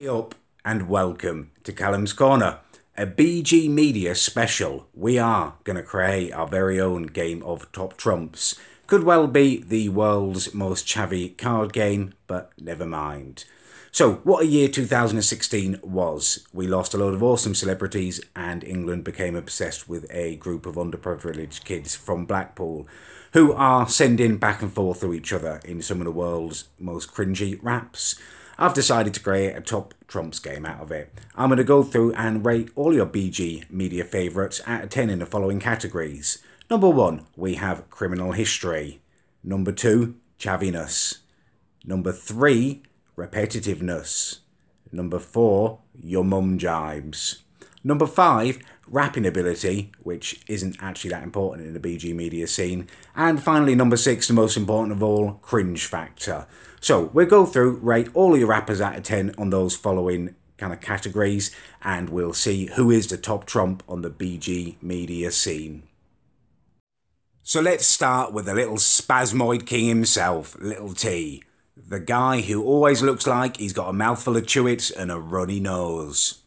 Up and welcome to Callum's Corner, a BG Media special. We are going to create our very own game of Top Trumps. Could well be the world's most chavvy card game, but never mind. So, what a year 2016 was. We lost a load of awesome celebrities and England became obsessed with a group of underprivileged kids from Blackpool who are sending back and forth to each other in some of the world's most cringy raps. I've decided to create a Top Trumps game out of it. I'm going to go through and rate all your BG Media favourites out of 10 in the following categories. Number 1, we have criminal history. Number 2, chaviness. Number 3, repetitiveness. Number 4, your mum jibes. Number 5, rapping ability, which isn't actually that important in the BG Media scene. And finally, number 6, the most important of all, cringe factor. So we'll go through, rate all your rappers out of 10 on those following kind of categories, and we'll see who is the top trump on the BG Media scene. So let's start with the little spasmoid king himself, Little T. The guy who always looks like he's got a mouthful of chewits and a runny nose.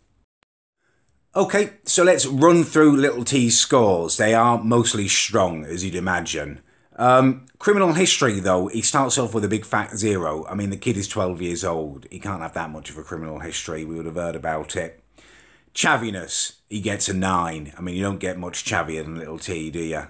Okay, so let's run through Little T's scores. They are mostly strong, as you'd imagine. Criminal history, though, he starts off with a big fat 0. I mean, the kid is 12 years old. He can't have that much of a criminal history. We would have heard about it. Chaviness, he gets a 9. I mean, you don't get much chavier than Little T, do you?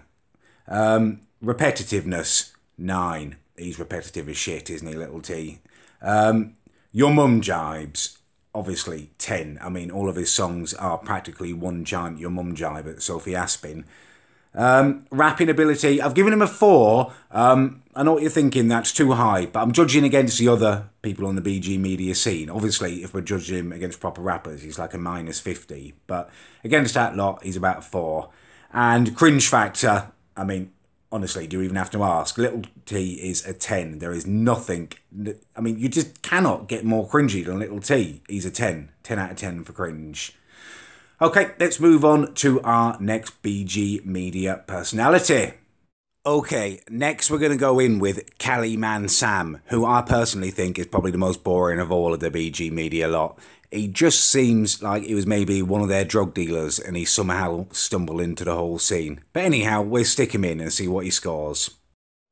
Repetitiveness, 9. He's repetitive as shit, isn't he, Little T? Your mum jibes, obviously 10. I mean, all of his songs are practically one giant your mum jibe at Sophie Aspen. Rapping ability, I've given him a 4. I know what you're thinking, that's too high, but I'm judging against the other people on the BG Media scene. Obviously, if we're judging him against proper rappers, he's like a -50, but against that lot, he's about a 4. And cringe factor, I mean, honestly, do you even have to ask? Little T is a 10. There is nothing, I mean, you just cannot get more cringy than Little T. He's a 10. 10 out of 10 for cringe. Okay, let's move on to our next BG Media personality. Okay, next we're going to go in with Callum Sam, who I personally think is probably the most boring of all of the BG Media lot. He just seems like he was maybe one of their drug dealers and he somehow stumbled into the whole scene. But anyhow, we'll stick him in and see what he scores.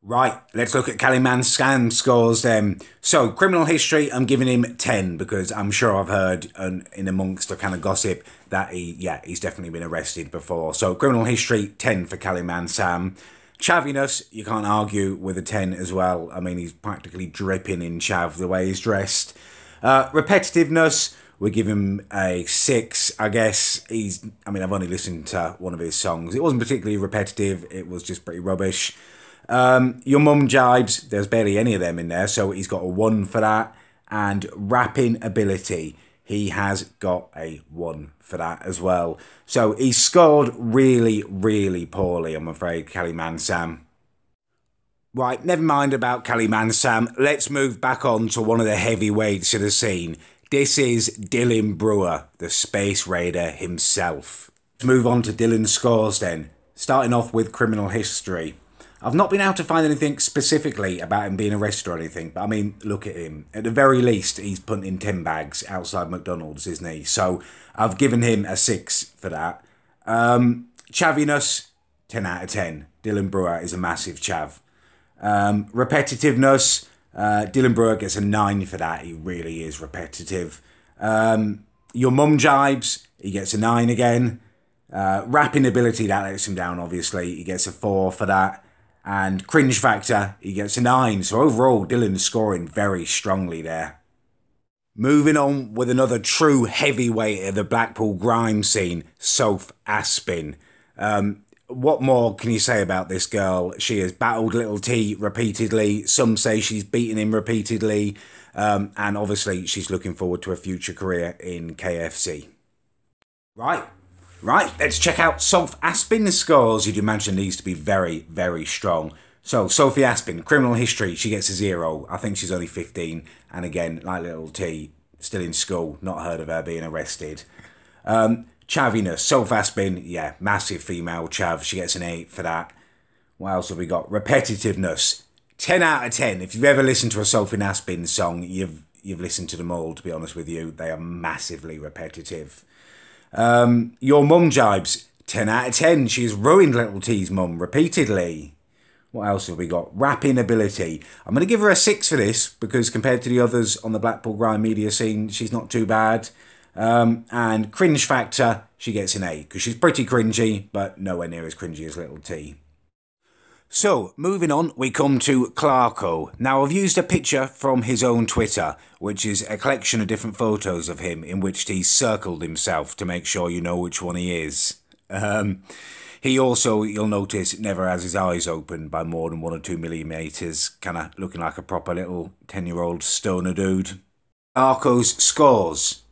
Right, let's look at Callum Sam's scores then. So, criminal history, I'm giving him 10 because I'm sure I've heard in amongst the kind of gossip that he's definitely been arrested before. So, criminal history, 10 for Callum Sam. Chaviness, you can't argue with a 10 as well. I mean, he's practically dripping in chav the way he's dressed. Repetitiveness, we give him a 6, I guess. I've only listened to one of his songs. It wasn't particularly repetitive, it was just pretty rubbish. Your mum jibes, there's barely any of them in there, so he's got a 1 for that. And rapping ability, he has got a 1 for that as well. So he scored really, really poorly, I'm afraid, Callum Sam. Right, never mind about Callum Sam. Let's move back on to one of the heavyweights of the scene. This is Brewer, the Space Raider himself. Let's move on to Dylan's scores then. Starting off with criminal history. I've not been able to find anything specifically about him being arrested or anything, but I mean, look at him. At the very least, he's punting 10 bags outside McDonald's, isn't he? So I've given him a 6 for that. Chaviness, 10 out of 10. Dylan Brewer is a massive chav. Repetitiveness, Dylan Brewer gets a 9 for that. He really is repetitive. Your mum jibes, he gets a 9 again. Rapping ability, that lets him down, obviously. He gets a 4 for that. And cringe factor, he gets a 9. So overall, Dylan's scoring very strongly there. Moving on with another true heavyweight of the Blackpool Grime scene, Sophie Aspen. What more can you say about this girl? She has battled Little T repeatedly. Some say she's beaten him repeatedly. And obviously, she's looking forward to a future career in KFC. Right, let's check out Sophie Aspen's scores. You'd imagine these to be very, very strong. So, Sophie Aspen, criminal history, she gets a 0. I think she's only 15. And again, like Little T, still in school, not heard of her being arrested. Chaviness, Sophie Aspen, yeah, massive female chav. She gets an 8 for that. What else have we got? Repetitiveness, 10 out of 10. If you've ever listened to a Sophie Aspen song, you've listened to them all, to be honest with you. They are massively repetitive. Your mum jibes, 10 out of 10. She's ruined Little T's mum repeatedly. What else have we got? Rapping ability. I'm going to give her a 6 for this, because compared to the others on the Blackpool Grime media scene, she's not too bad. And cringe factor, she gets an 8, because she's pretty cringy, but nowhere near as cringy as Little T. So, moving on, we come to Clarke. Now, I've used a picture from his own Twitter, which is a collection of different photos of him in which he's circled himself to make sure you know which one he is. He also, you'll notice, never has his eyes open by more than 1 or 2 millimetres, kind of looking like a proper little 10-year-old stoner dude. Clarke's scores.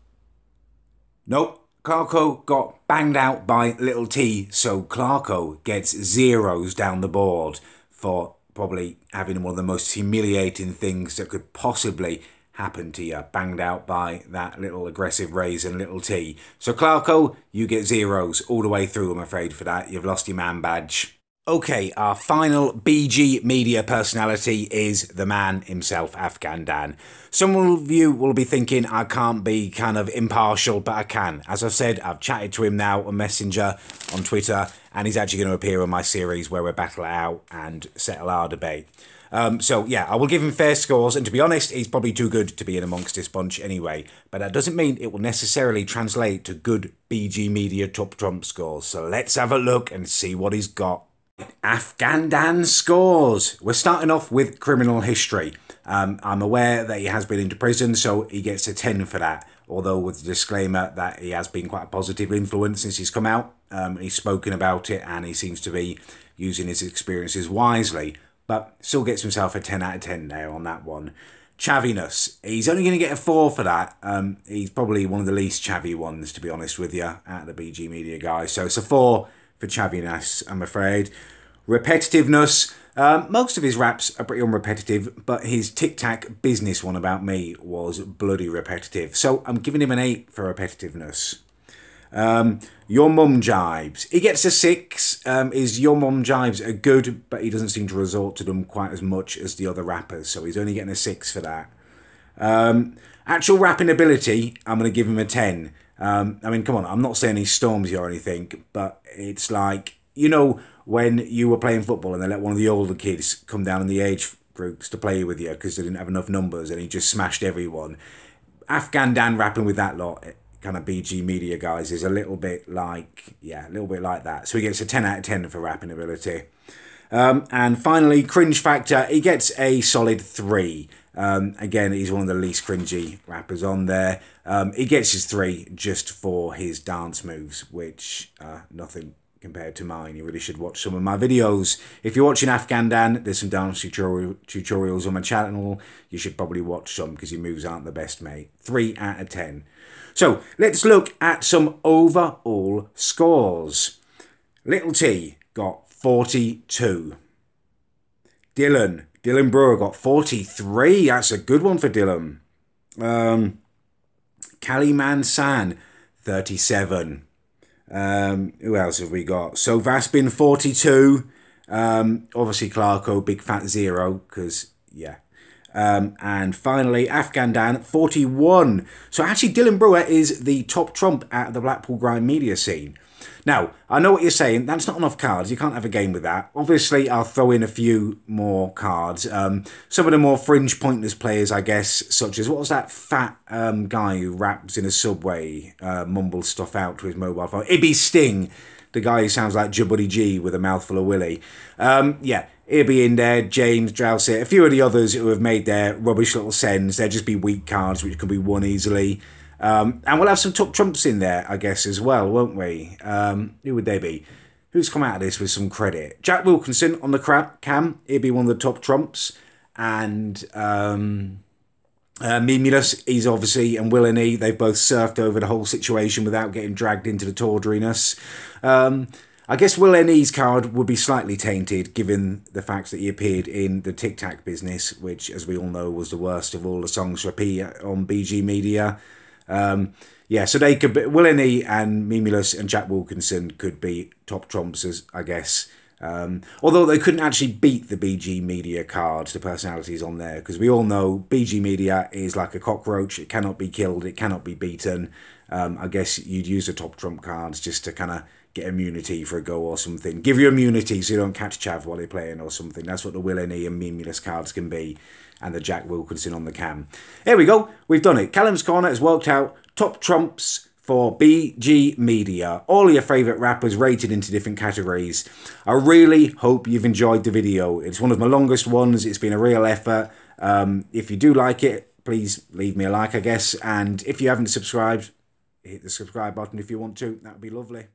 Nope, Clarke got banged out by Little T, so Clarke gets 0s down the board for probably having one of the most humiliating things that could possibly happen to you, banged out by that little aggressive raisin Little T. So Clarke, you get 0s all the way through, I'm afraid, for that. You've lost your man badge. Okay, our final BG Media personality is the man himself, Afghan Dan. Some of you will be thinking I can't be kind of impartial, but I can. As I've said, I've chatted to him now on Messenger, on Twitter, and he's actually going to appear on my series where we battle it out and settle our debate. So, yeah, I will give him fair scores, and to be honest, he's probably too good to be in amongst this bunch anyway. But that doesn't mean it will necessarily translate to good BG Media Top Trump scores. So let's have a look and see what he's got. Afghan Dan scores. We're starting off with criminal history. I'm aware that he has been into prison, so he gets a 10 for that. Although with the disclaimer that he has been quite a positive influence since he's come out. He's spoken about it, and he seems to be using his experiences wisely. But still gets himself a 10 out of 10 there on that one. Chaviness. He's only going to get a 4 for that. He's probably one of the least chavvy ones, to be honest with you, out of the BG Media guys. So it's a 4 for chaviness, I'm afraid. Repetitiveness. Most of his raps are pretty unrepetitive, but his tic-tac business one about me was bloody repetitive. So I'm giving him an 8 for repetitiveness. Your mum jibes. He gets a 6. His your mum jibes are good, but he doesn't seem to resort to them quite as much as the other rappers, so he's only getting a 6 for that. Actual rapping ability, I'm going to give him a 10. I mean, come on, I'm not saying he storms you or anything, but it's like, you know, when you were playing football and they let one of the older kids come down in the age groups to play with you because they didn't have enough numbers and he just smashed everyone. Afghan Dan rapping with that lot, kind of BG Media guys, is a little bit like, yeah, a little bit like that. So he gets a 10 out of 10 for rapping ability. And finally, cringe factor, he gets a solid 3. Again, he's one of the least cringy rappers on there. He gets his 3 just for his dance moves, which nothing compared to mine. You really should watch some of my videos. If you're watching Afghan Dan, there's some dance tutorials on my channel. You should probably watch some because your moves aren't the best, mate. 3 out of 10. So let's look at some overall scores. Little T got 42. Dylan Brewer got 43. That's a good one for Dylan. Callum San, 37. Who else have we got? So Aspen, 42. Obviously Clarke, big fat 0, because, yeah. And finally, Afghan Dan, 41. So actually, Dylan Brewer is the top trump at the Blackpool Grime media scene. Now, I know what you're saying. That's not enough cards. You can't have a game with that. Obviously, I'll throw in a few more cards. Some of the more fringe pointless players, I guess, such as, what was that fat guy who raps in a subway, mumbles stuff out to his mobile phone? Ibby Sting, the guy who sounds like Jubbuddy G with a mouthful of willy. Yeah, he'll be in there. James, Drowsett, a few of the others who have made their rubbish little sends. They'll just be weak cards, which can be won easily. And we'll have some top trumps in there, I guess, as well, won't we? Who would they be? Who's come out of this with some credit? Jack Wilkinson on the cam. He'll be one of the top trumps. And Mimulus, he's obviously, and Will and E, they've both surfed over the whole situation without getting dragged into the tawdriness. I guess Will and E's card would be slightly tainted, given the fact that he appeared in the Tic Tac business, which, as we all know, was the worst of all the songs for P on BG Media. Yeah, so they could be, Will and E and Mimulus and Jack Wilkinson could be top trumps, as I guess. Although they couldn't actually beat the BG Media cards, the personalities on there, because we all know BG Media is like a cockroach. It cannot be killed. It cannot be beaten. I guess you'd use the Top Trump cards just to kind of get immunity for a go or something. Give you immunity so you don't catch Chav while they're playing or something. That's what the Will Any and Memulous cards can be. And the Jack Wilkinson on the cam. Here we go. We've done it. Callum's Corner has worked out Top Trumps for BG Media. All your favourite rappers rated into different categories. I really hope you've enjoyed the video. It's one of my longest ones. It's been a real effort. If you do like it, please leave me a like, I guess. And if you haven't subscribed, hit the subscribe button if you want to. That would be lovely.